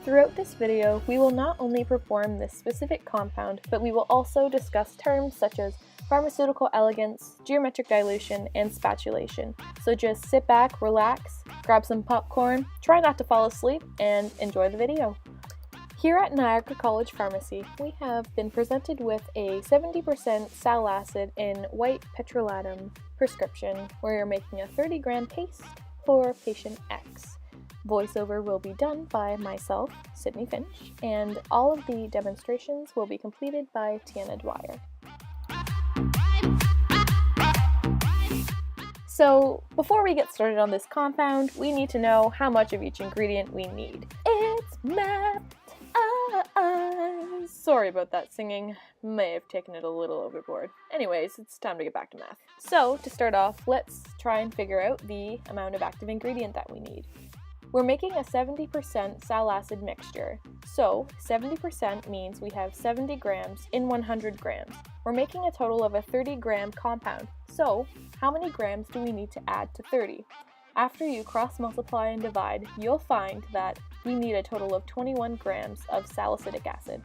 Throughout this video, we will not only perform this specific compound, but we will also discuss terms such as pharmaceutical elegance, geometric dilution, and spatulation. So just sit back, relax, grab some popcorn, try not to fall asleep, and enjoy the video. Here at Niagara College Pharmacy, we have been presented with a 70% sal acid in white petrolatum prescription where you're making a 30-gram paste for patient X. Voiceover will be done by myself, Sydney Finch, and all of the demonstrations will be completed by Tiana Dwyer. So, before we get started on this compound, we need to know how much of each ingredient we need. It's math! Sorry about that singing, may have taken it a little overboard. Anyways, it's time to get back to math. So, to start off, let's try and figure out the amount of active ingredient that we need. We're making a 70% sal acid mixture, so 70% means we have 70 grams in 100 grams. We're making a total of a 30-gram compound, so how many grams do we need to add to 30? After you cross-multiply and divide, you'll find that we need a total of 21 grams of salicylic acid.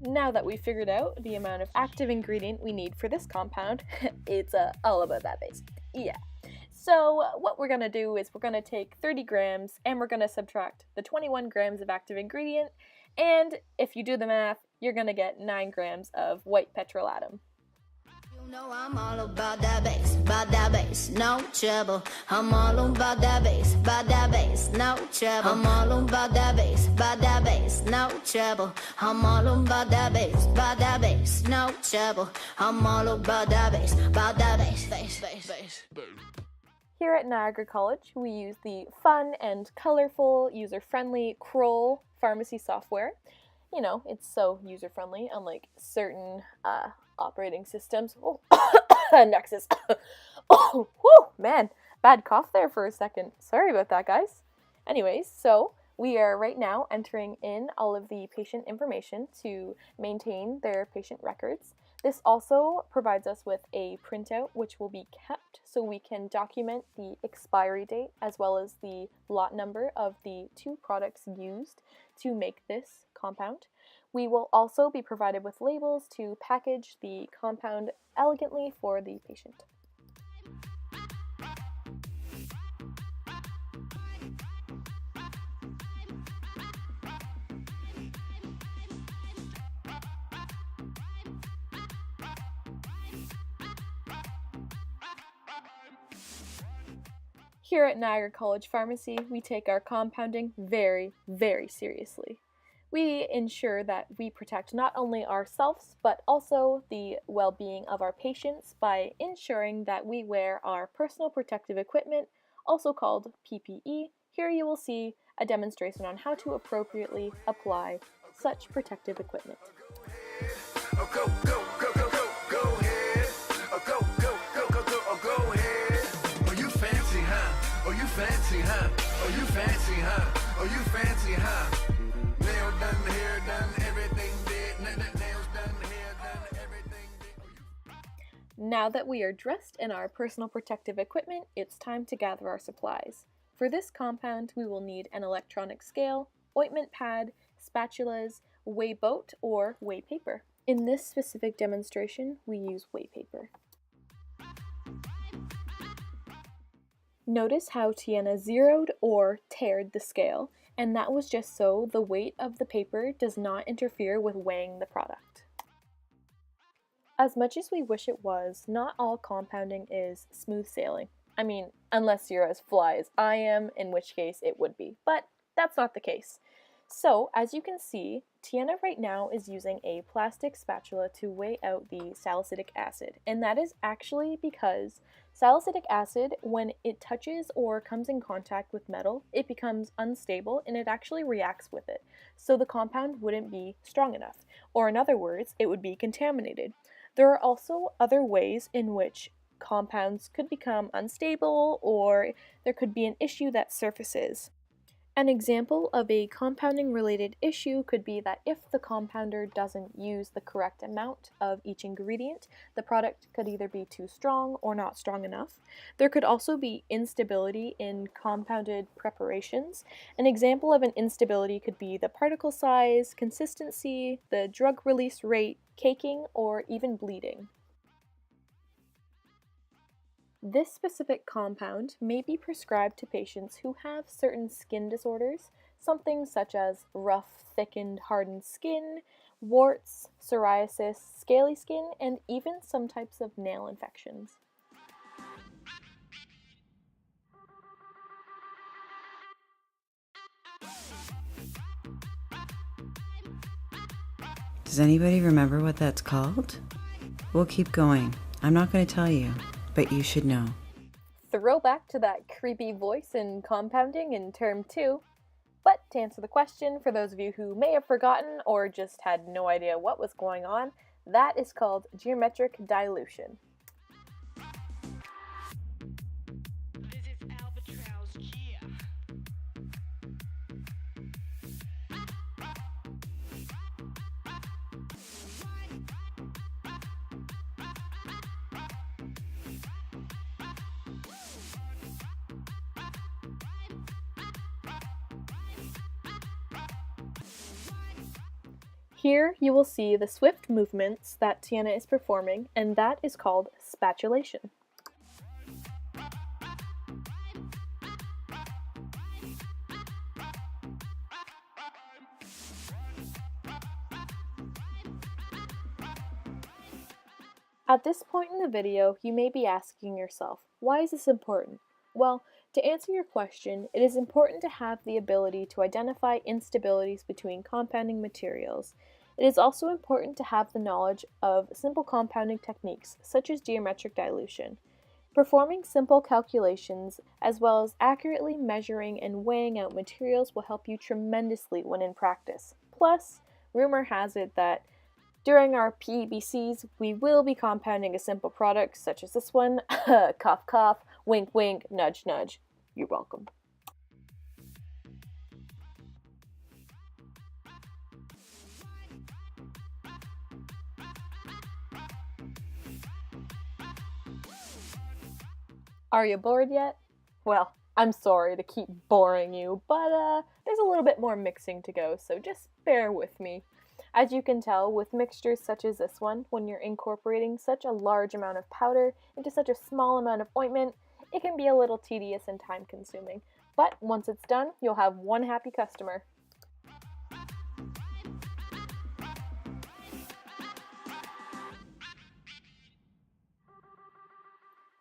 Now that we've figured out the amount of active ingredient we need for this compound, it's all about that basic. Yeah. So what we're going to do is we're going to take 30 grams and we're going to subtract the 21 grams of active ingredient, and if you do the math, you're going to get 9 grams of white petrolatum. You know I'm all about that bass, no trouble. I'm all about that bass, no trouble. I'm all about that bass, no trouble. I'm all about that bass, no trouble. I'm all about that bass. Here at Niagara College, we use the fun and colorful, user-friendly Kroll pharmacy software. You know, it's so user-friendly, unlike certain operating systems. Oh, Nexus. Oh, whew, man, bad cough there for a second. Sorry about that, guys. Anyways, so we are right now entering in all of the patient information to maintain their patient records. This also provides us with a printout which will be kept so we can document the expiry date as well as the lot number of the 2 products used to make this compound. We will also be provided with labels to package the compound elegantly for the patient. Here at Niagara College Pharmacy, we take our compounding very, very seriously. We ensure that we protect not only ourselves, but also the well-being of our patients by ensuring that we wear our personal protective equipment, also called PPE. Here you will see a demonstration on how to appropriately apply such protective equipment. Fancy, huh? Oh, you fancy, huh? Oh, you fancy, huh? Nail done, hair done, everything did. Nails done, hair done, everything did. Now that we are dressed in our personal protective equipment, it's time to gather our supplies. For this compound, we will need an electronic scale, ointment pad, spatulas, whey boat, or whey paper. In this specific demonstration, we use whey paper. Notice how Tiana zeroed or tared the scale, and that was just so the weight of the paper does not interfere with weighing the product. As much as we wish it was, not all compounding is smooth sailing. I mean, unless you're as fly as I am, in which case it would be, but that's not the case. So, as you can see, Tiana right now is using a plastic spatula to weigh out the salicylic acid, and that is actually because salicylic acid, when it touches or comes in contact with metal, it becomes unstable and it actually reacts with it, so the compound wouldn't be strong enough, or in other words, it would be contaminated. There are also other ways in which compounds could become unstable, or there could be an issue that surfaces. An example of a compounding related issue could be that if the compounder doesn't use the correct amount of each ingredient, the product could either be too strong or not strong enough. There could also be instability in compounded preparations. An example of an instability could be the particle size, consistency, the drug release rate, caking, or even bleeding. This specific compound may be prescribed to patients who have certain skin disorders, something such as rough, thickened, hardened skin, warts, psoriasis, scaly skin, and even some types of nail infections. Does anybody remember what that's called? We'll keep going. I'm not going to tell you, but you should know. Throwback to that creepy voice in compounding in term 2. But to answer the question, for those of you who may have forgotten or just had no idea what was going on, that is called geometric dilution. Here you will see the swift movements that Tiana is performing, and that is called spatulation. At this point in the video, you may be asking yourself, why is this important? Well, to answer your question, it is important to have the ability to identify instabilities between compounding materials. It is also important to have the knowledge of simple compounding techniques, such as geometric dilution. Performing simple calculations, as well as accurately measuring and weighing out materials, will help you tremendously when in practice. Plus, rumor has it that during our PEBCs, we will be compounding a simple product such as this one. Cough, cough, wink, wink, nudge, nudge. You're welcome. Are you bored yet? Well, I'm sorry to keep boring you, but there's a little bit more mixing to go, so just bear with me. As you can tell, with mixtures such as this one, when you're incorporating such a large amount of powder into such a small amount of ointment, it can be a little tedious and time-consuming. But once it's done, you'll have one happy customer.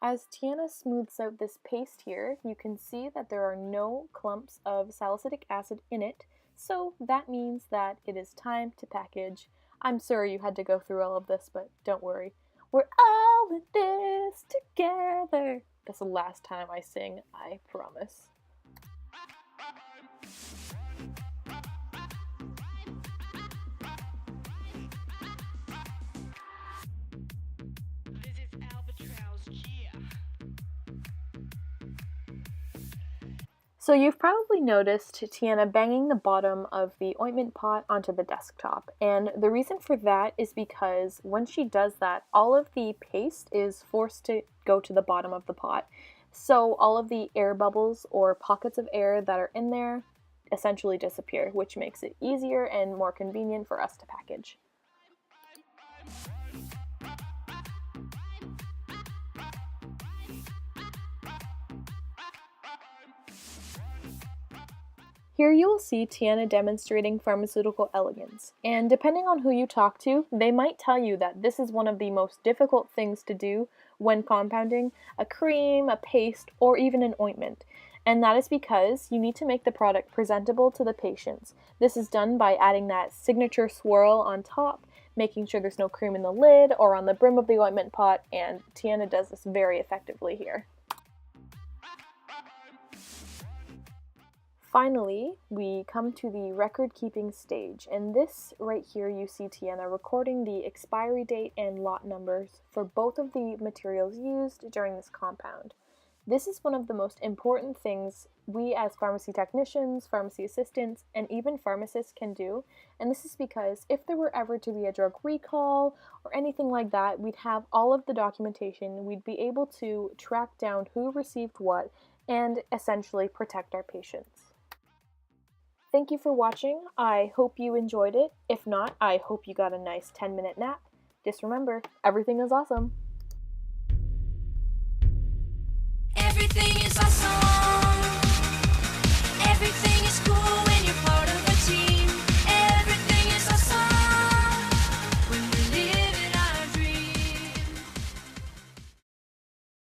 As Tiana smooths out this paste here, you can see that there are no clumps of salicylic acid in it, so that means that it is time to package. I'm sorry you had to go through all of this, but don't worry. We're all in this together. That's the last time I sing, I promise. So you've probably noticed Tiana banging the bottom of the ointment pot onto the desktop, and the reason for that is because when she does that, all of the paste is forced to go to the bottom of the pot. So all of the air bubbles or pockets of air that are in there essentially disappear, which makes it easier and more convenient for us to package. Here you will see Tiana demonstrating pharmaceutical elegance, and depending on who you talk to, they might tell you that this is one of the most difficult things to do when compounding a cream, a paste, or even an ointment. And that is because you need to make the product presentable to the patients. This is done by adding that signature swirl on top, making sure there's no cream in the lid or on the brim of the ointment pot, and Tiana does this very effectively here. Finally, we come to the record-keeping stage, and this right here you see Tiana recording the expiry date and lot numbers for both of the materials used during this compound. This is one of the most important things we as pharmacy technicians, pharmacy assistants, and even pharmacists can do, and this is because if there were ever to be a drug recall or anything like that, we'd have all of the documentation, we'd be able to track down who received what, and essentially protect our patients. Thank you for watching. I hope you enjoyed it. If not, I hope you got a nice 10-minute nap. Just remember, everything is awesome. Everything is